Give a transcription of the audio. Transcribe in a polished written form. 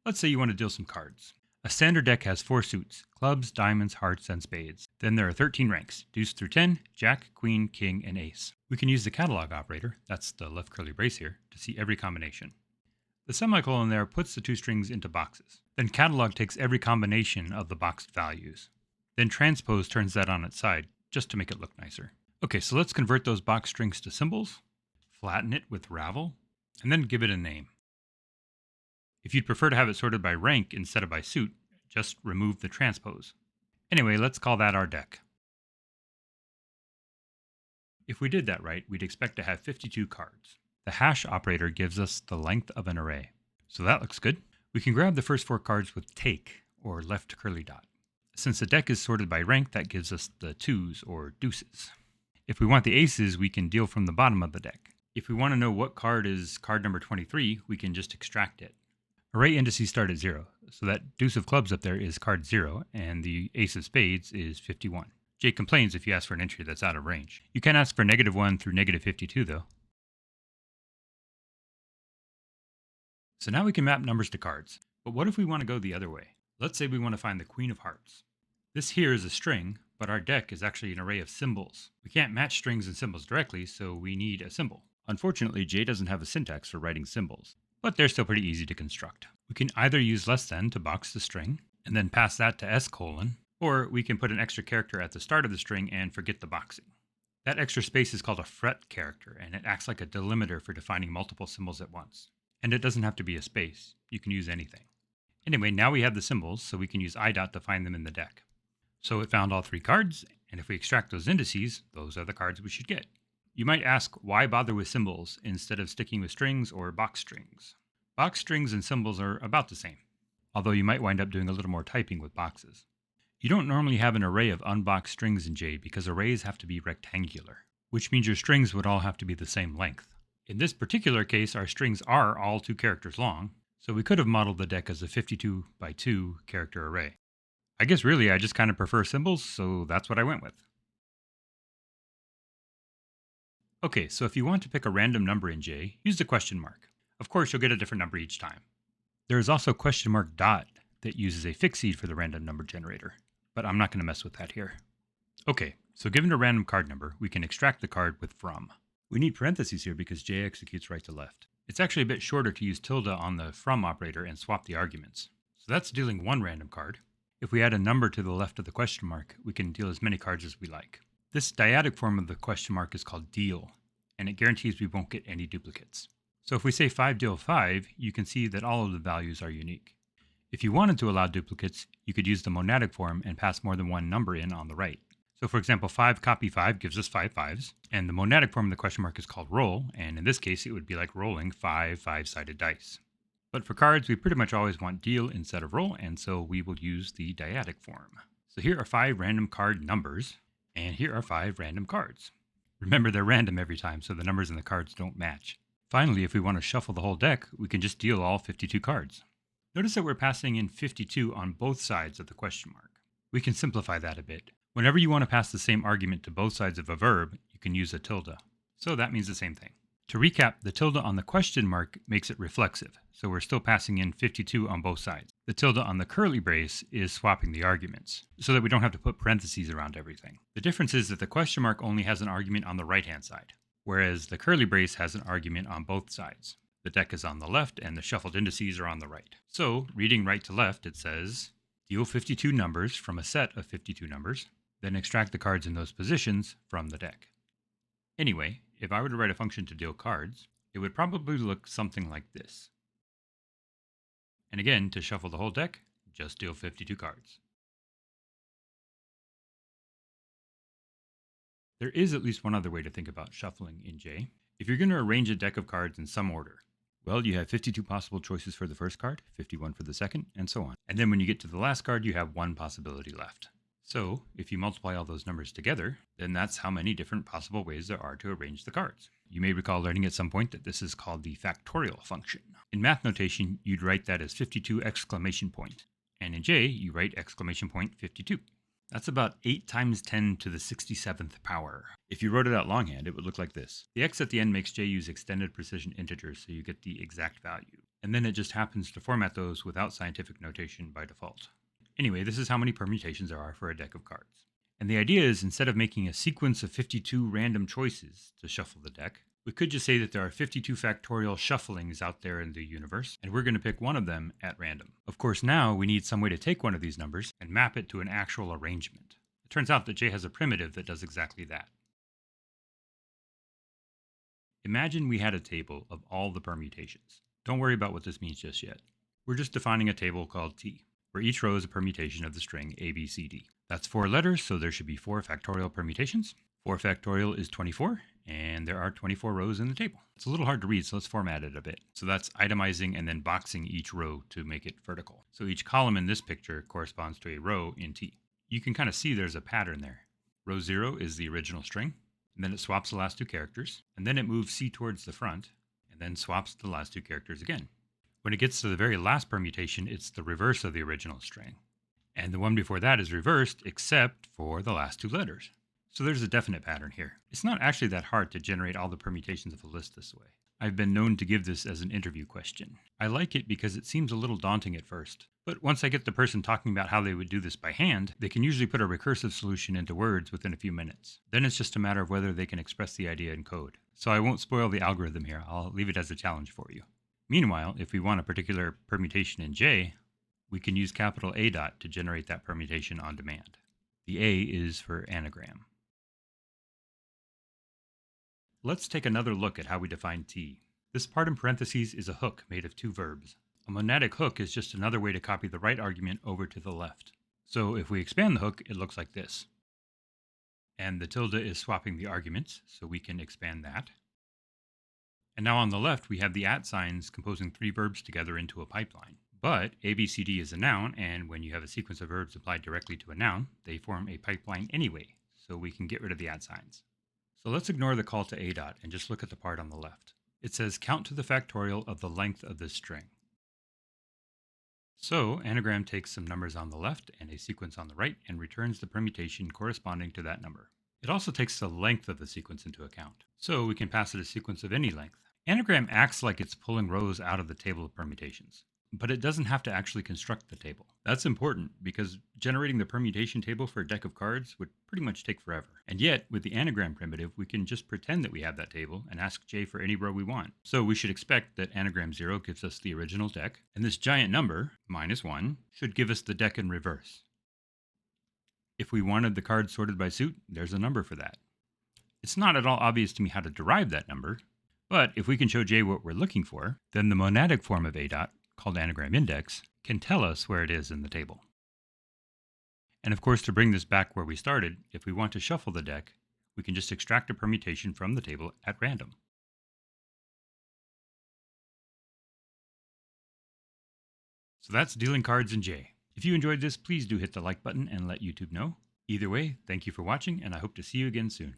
Let's say you want to deal some cards. A standard deck has 4 suits: clubs, diamonds, hearts, and spades. Then there are 13 ranks: deuce through 10, jack, queen, king, and ace. We can use the catalog operator, that's the left curly brace here, to see every combination. The semicolon there puts the 2 strings into boxes. Then catalog takes every combination of the boxed values. Then transpose turns that on its side, just to make it look nicer. Okay, so let's convert those box strings to symbols, flatten it with Ravel, and then give it a name. If you'd prefer to have it sorted by rank instead of by suit, just remove the transpose. Anyway, let's call that our deck. If we did that right, we'd expect to have 52 cards. The hash operator gives us the length of an array. So that looks good. We can grab the first 4 cards with take, or left curly dot. Since the deck is sorted by rank, that gives us the 2s, or deuces. If we want the aces, we can deal from the bottom of the deck. If we want to know what card is card number 23, we can just extract it. Array indices start at 0, so that deuce of clubs up there is card 0, and the ace of spades is 51. Jay complains if you ask for an entry that's out of range. You can ask for -1 through -52 though. So now we can map numbers to cards. But what if we want to go the other way? Let's say we want to find the queen of hearts. This here is a string, but our deck is actually an array of symbols. We can't match strings and symbols directly, so we need a symbol. Unfortunately, Jay doesn't have a syntax for writing symbols, but they're still pretty easy to construct. We can either use less than to box the string, and then pass that to s:, or we can put an extra character at the start of the string and forget the boxing. That extra space is called a fret character, and it acts like a delimiter for defining multiple symbols at once. And it doesn't have to be a space. You can use anything. Anyway, now we have the symbols, so we can use IDOT to find them in the deck. So it found all 3 cards, and if we extract those indices, those are the cards we should get. You might ask, why bother with symbols instead of sticking with strings or box strings? Box strings and symbols are about the same, although you might wind up doing a little more typing with boxes. You don't normally have an array of unboxed strings in J because arrays have to be rectangular, which means your strings would all have to be the same length. In this particular case, our strings are all 2 characters long, so we could have modeled the deck as a 52 by 2 character array. I guess really I just kind of prefer symbols, so that's what I went with. Okay, so if you want to pick a random number in J, use the question mark. Of course, you'll get a different number each time. There is also question mark dot that uses a fixed seed for the random number generator, but I'm not going to mess with that here. Okay, so given a random card number, we can extract the card with from. We need parentheses here because J executes right to left. It's actually a bit shorter to use tilde on the from operator and swap the arguments. So that's dealing 1 random card. If we add a number to the left of the question mark, we can deal as many cards as we like. This dyadic form of the question mark is called deal, and it guarantees we won't get any duplicates. So if we say 5 deal 5, you can see that all of the values are unique. If you wanted to allow duplicates, you could use the monadic form and pass more than 1 number in on the right. So for example, 5 copy 5 gives us 5 5s, and the monadic form of the question mark is called roll, and in this case it would be like rolling 5 5-sided dice. But for cards, we pretty much always want deal instead of roll, and so we will use the dyadic form. So here are 5 random card numbers, and here are 5 random cards. Remember, they're random every time, so the numbers in the cards don't match. Finally, if we want to shuffle the whole deck, we can just deal all 52 cards. Notice that we're passing in 52 on both sides of the question mark. We can simplify that a bit. Whenever you want to pass the same argument to both sides of a verb, you can use a tilde. So that means the same thing. To recap, the tilde on the question mark makes it reflexive, so we're still passing in 52 on both sides. The tilde on the curly brace is swapping the arguments, so that we don't have to put parentheses around everything. The difference is that the question mark only has an argument on the right-hand side, whereas the curly brace has an argument on both sides. The deck is on the left, and the shuffled indices are on the right. So, reading right to left, it says, deal 52 numbers from a set of 52 numbers, then extract the cards in those positions from the deck. Anyway, if I were to write a function to deal cards, it would probably look something like this. And again, to shuffle the whole deck, just deal 52 cards. There is at least one other way to think about shuffling in J. If you're going to arrange a deck of cards in some order, well, you have 52 possible choices for the first card, 51 for the second, and so on. And then when you get to the last card, you have 1 possibility left. So, if you multiply all those numbers together, then that's how many different possible ways there are to arrange the cards. You may recall learning at some point that this is called the factorial function. In math notation, you'd write that as 52 exclamation point. And in J, you write exclamation point 52. That's about 8 times 10 to the 67th power. If you wrote it out longhand, it would look like this. The x at the end makes J use extended precision integers, so you get the exact value. and then it just happens to format those without scientific notation by default. Anyway, this is how many permutations there are for a deck of cards. And the idea is, instead of making a sequence of 52 random choices to shuffle the deck, we could just say that there are 52 factorial shufflings out there in the universe, and we're going to pick one of them at random. Of course, now we need some way to take one of these numbers and map it to an actual arrangement. It turns out that J has a primitive that does exactly that. Imagine we had a table of all the permutations. Don't worry about what this means just yet. We're just defining a table called T, where each row is a permutation of the string A, B, C, D. That's 4 letters, so there should be 4 factorial permutations. 4 factorial is 24, and there are 24 rows in the table. It's a little hard to read, so let's format it a bit. So that's itemizing and then boxing each row to make it vertical. So each column in this picture corresponds to a row in T. You can kind of see there's a pattern there. Row 0 is the original string, and then it swaps the last 2 characters, and then it moves C towards the front, and then swaps the last 2 characters again. When it gets to the very last permutation, it's the reverse of the original string. And the one before that is reversed, except for the last 2 letters. So there's a definite pattern here. It's not actually that hard to generate all the permutations of a list this way. I've been known to give this as an interview question. I like it because it seems a little daunting at first. But once I get the person talking about how they would do this by hand, they can usually put a recursive solution into words within a few minutes. Then it's just a matter of whether they can express the idea in code. So I won't spoil the algorithm here. I'll leave it as a challenge for you. Meanwhile, if we want a particular permutation in J, we can use capital A dot to generate that permutation on demand. The A is for anagram. Let's take another look at how we define T. This part in parentheses is a hook made of 2 verbs. A monadic hook is just another way to copy the right argument over to the left. So if we expand the hook, it looks like this. And the tilde is swapping the arguments, so we can expand that. And now on the left, we have the @ signs composing 3 verbs together into a pipeline. But ABCD is a noun, and when you have a sequence of verbs applied directly to a noun, they form a pipeline anyway, so we can get rid of the @ signs. So let's ignore the call to A dot and just look at the part on the left. It says count to the factorial of the length of this string. So anagram takes some numbers on the left and a sequence on the right and returns the permutation corresponding to that number. It also takes the length of the sequence into account, so we can pass it a sequence of any length. Anagram acts like it's pulling rows out of the table of permutations, but it doesn't have to actually construct the table. That's important because generating the permutation table for a deck of cards would pretty much take forever. And yet, with the anagram primitive, we can just pretend that we have that table and ask J for any row we want. So we should expect that anagram 0 gives us the original deck, and this giant number, -1, should give us the deck in reverse. If we wanted the cards sorted by suit, there's a number for that. It's not at all obvious to me how to derive that number, but if we can show J what we're looking for, then the monadic form of A dot, called anagram index, can tell us where it is in the table. And of course, to bring this back where we started, if we want to shuffle the deck, we can just extract a permutation from the table at random. So that's dealing cards in J. If you enjoyed this, please do hit the like button and let YouTube know. Either way, thank you for watching, and I hope to see you again soon.